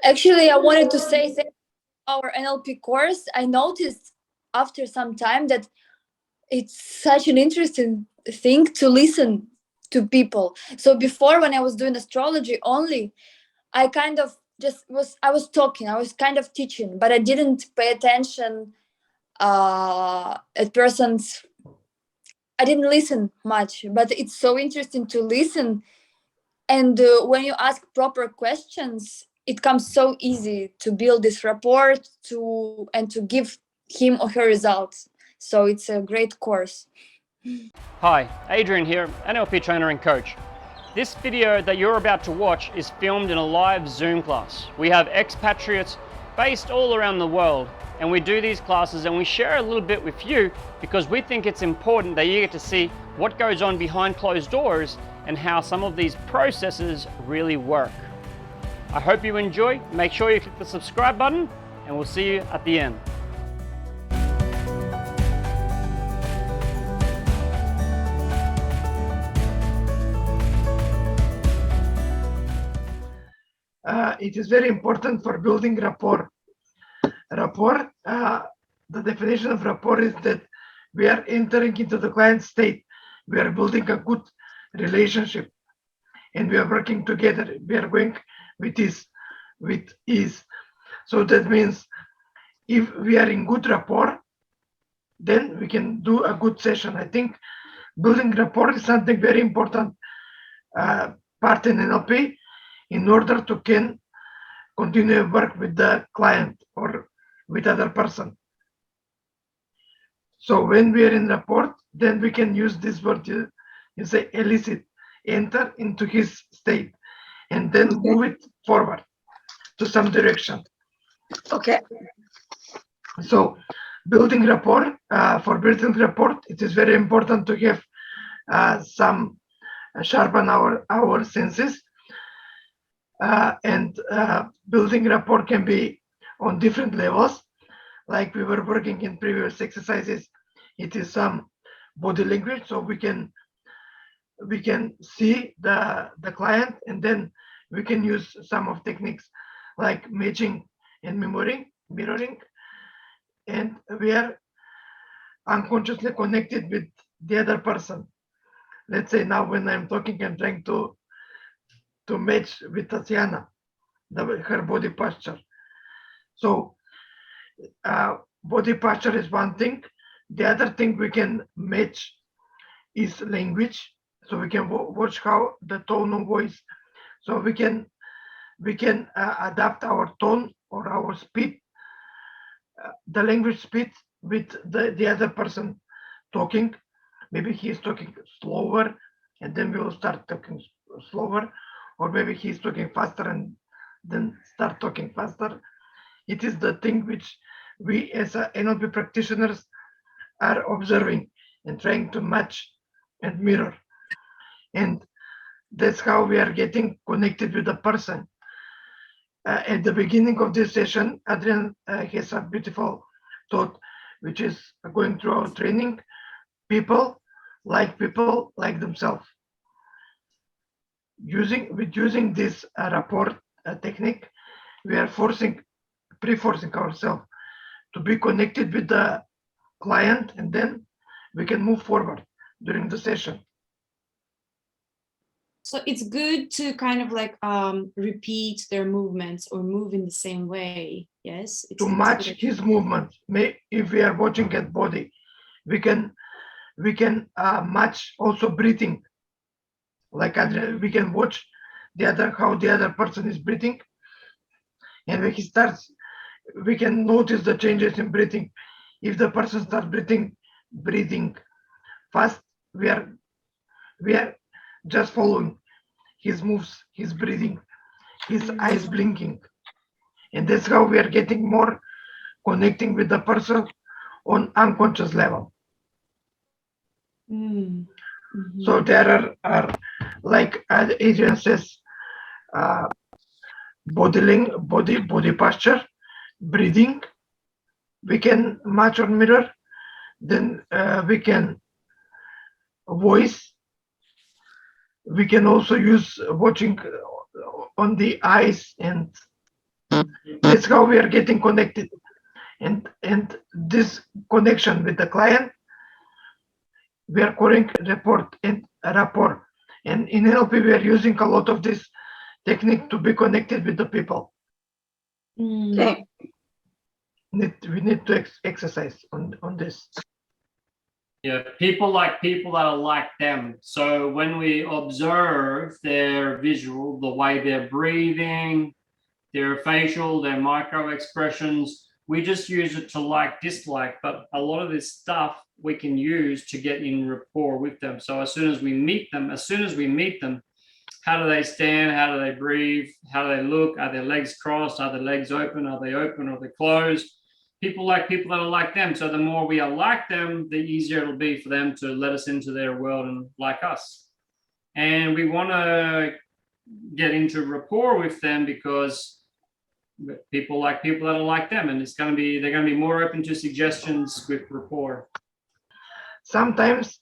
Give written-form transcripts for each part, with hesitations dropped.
Actually, I wanted to say that our NLP course, I noticed after some time that it's such an interesting thing to listen to people. So before, when I was doing astrology only, I kind of just I was talking, I was kind of teaching, but I didn't pay attention at persons. I didn't listen much, but it's so interesting to listen. And when you ask proper questions, it comes so easy to build this rapport and to give him or her results. So it's a great course. Hi, Adrian here, NLP trainer and coach. This video that you're about to watch is filmed in a live Zoom class. We have expatriates based all around the world, and we do these classes and we share a little bit with you because we think it's important that you get to see what goes on behind closed doors and how some of these processes really work. I hope you enjoy. Make sure you click the subscribe button and we'll see you at the end. It is very important for building rapport. Rapport, the definition of rapport is that we are entering into the client state. We are building a good relationship and we are working together. We are going with ease. So that means if we are in good rapport, then we can do a good session. I think building rapport is something very important part in NLP in order to can continue work with the client or with other person. So when we are in rapport, then we can use this word, you say elicit, enter into his state and then move it forward to some direction. Okay. So building rapport, for building rapport, it is very important to have some sharpen our senses. And building rapport can be on different levels. Like we were working in previous exercises, it is some body language, so we can see the client, and then we can use some of techniques like matching and mirroring, and we are unconsciously connected with the other person. Let's say now when I'm talking, I'm trying to match with Tatiana, her body posture. So body posture is one thing. The other thing we can match is language. So we can watch how the tone of voice. So we can adapt our tone or our speed, the language speed with the other person talking. Maybe he is talking slower, and then we will start talking slower. Or maybe he's talking faster and then start talking faster. It is the thing which we as NLP practitioners are observing and trying to match and mirror. And that's how we are getting connected with the person. At the beginning of this session, Adrian has a beautiful thought, which is going through our training. People like themselves. Using this rapport technique, we are pre-forcing ourselves to be connected with the client, and then we can move forward during the session. So it's good to kind of like repeat their movements or move in the same way. Yes. To match his movement. If we are watching at body, we can match also breathing. Like Adrian, we can watch how the other person is breathing, and when he starts, we can notice the changes in breathing. If the person starts breathing fast, we are just following his moves, his breathing, his eyes blinking, and that's how we are getting more connecting with the person on unconscious level. Mm-hmm. So there are like Adrian says, body posture, breathing. We can match or mirror. Then we can voice. We can also use watching on the eyes and that's how we are getting connected. And this connection with the client, we are calling report and rapport. And in NLP, we are using a lot of this technique to be connected with the people. Okay. We need to exercise on this. Yeah, people that are like them. So when we observe their visual, the way they're breathing, their facial, their micro expressions, we just use it to like, dislike. But a lot of this stuff we can use to get in rapport with them. So as soon as we meet them, how do they stand? How do they breathe? How do they look? Are their legs crossed? Are their legs open? Are they open? Are they closed? People like people that are like them. So the more we are like them, the easier it'll be for them to let us into their world and like us. And we want to get into rapport with them because people like people that are like them. And they're going to be more open to suggestions with rapport. Sometimes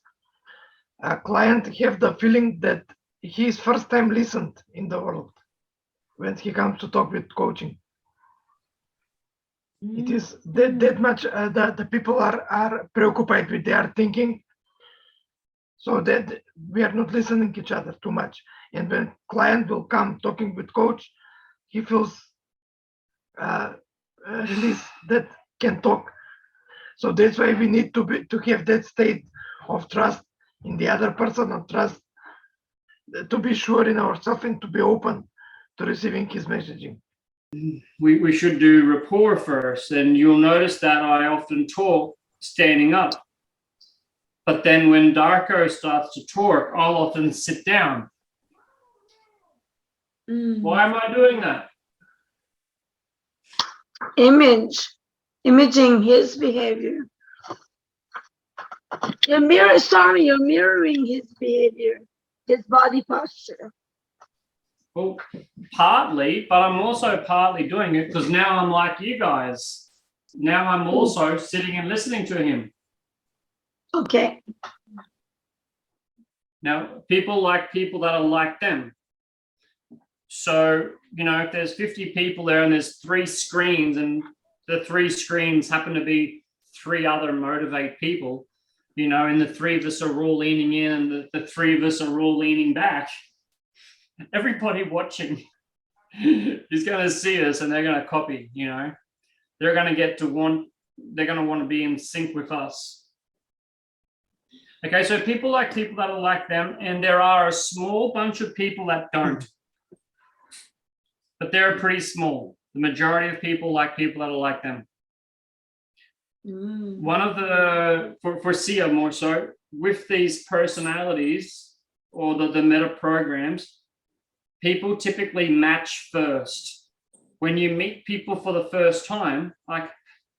a client have the feeling that he's first time listened in the world when he comes to talk with coaching. It is that much the people are preoccupied with their thinking, so that we are not listening each other too much. And when client will come talking with coach, he feels release that can talk. So that's why we need to have that state of trust in the other person, of trust, to be sure in ourselves and to be open to receiving his messaging. We should do rapport first, and you'll notice that I often talk standing up. But then when Darko starts to talk, I'll often sit down. Why am I doing that? Imaging his behavior. You're mirroring his behavior, his body posture. Well, partly, but I'm also partly doing it because now I'm like you guys. Now I'm also sitting and listening to him. Okay. Now, people like people that are like them. So, if there's 50 people there and there's 3 screens and the 3 screens happen to be 3 other motivate people, and the 3 of us are all leaning in and the 3 of us are all leaning back, everybody watching is going to see us and they're going to copy, they're going to want to be in sync with us. Okay, so people like people that are like them, and there are a small bunch of people that don't, but they're pretty small. The majority of people like people that are like them. One of the, for SIA more so, with these personalities or the meta programs, people typically match first. When you meet people for the first time, like,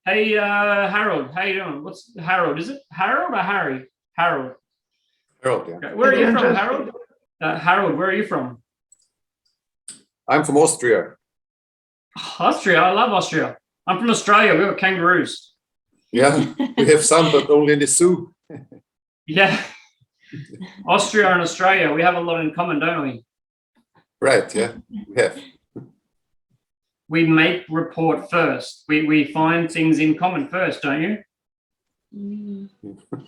hey, Harold, how you doing? What's Harold? Is it Harold or Harry? Harold. Harold, yeah. Okay. Where are you from, Harold? Harold, where are you from? I'm from Austria. Austria, I love Austria. I'm from Australia. We've got kangaroos. Yeah, we have some, but only in the zoo. Yeah. Austria and Australia, we have a lot in common, don't we? Right, yeah, we have. We make rapport first. We find things in common first, don't you?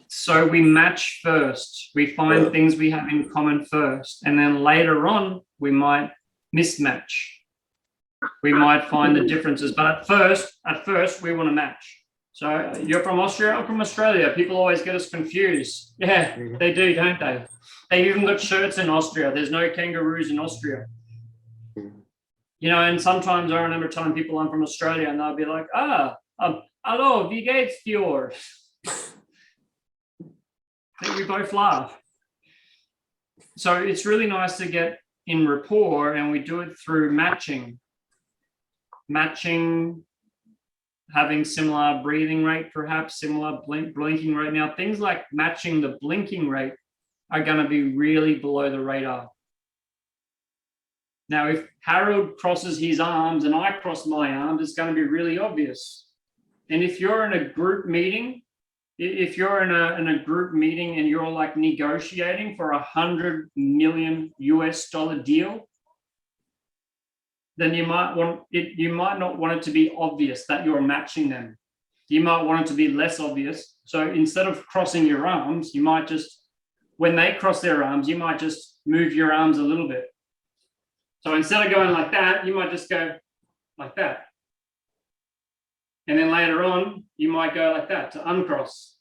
So we match first. We find things we have in common first. And then later on, we might mismatch. We might find the differences. But at first, we want to match. So you're from Austria, I'm from Australia. People always get us confused. Yeah, they do, don't they? They even got shirts in Austria. There's no kangaroos in Austria. And sometimes I remember telling people I'm from Australia and they'll be like, hallo, wie geht's dir? Then we both laugh. So it's really nice to get in rapport, and we do it through matching. Matching, having similar breathing rate, perhaps similar blinking rate. Now, things like matching the blinking rate are going to be really below the radar. Now, if Harold crosses his arms and I cross my arms, it's going to be really obvious. And if you're in a group meeting, and you're like negotiating for $100 million US deal, then you might not want it to be obvious that you're matching them. You might want it to be less obvious. So instead of crossing your arms, you might just, when they cross their arms, you might just move your arms a little bit. So instead of going like that, you might just go like that. And then later on, you might go like that to uncross.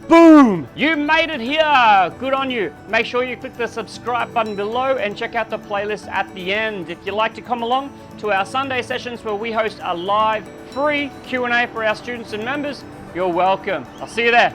Boom! You made it here! Good on you. Make sure you click the subscribe button below and check out the playlist at the end. If you'd like to come along to our Sunday sessions where we host a live, free Q&A for our students and members, you're welcome. I'll see you there.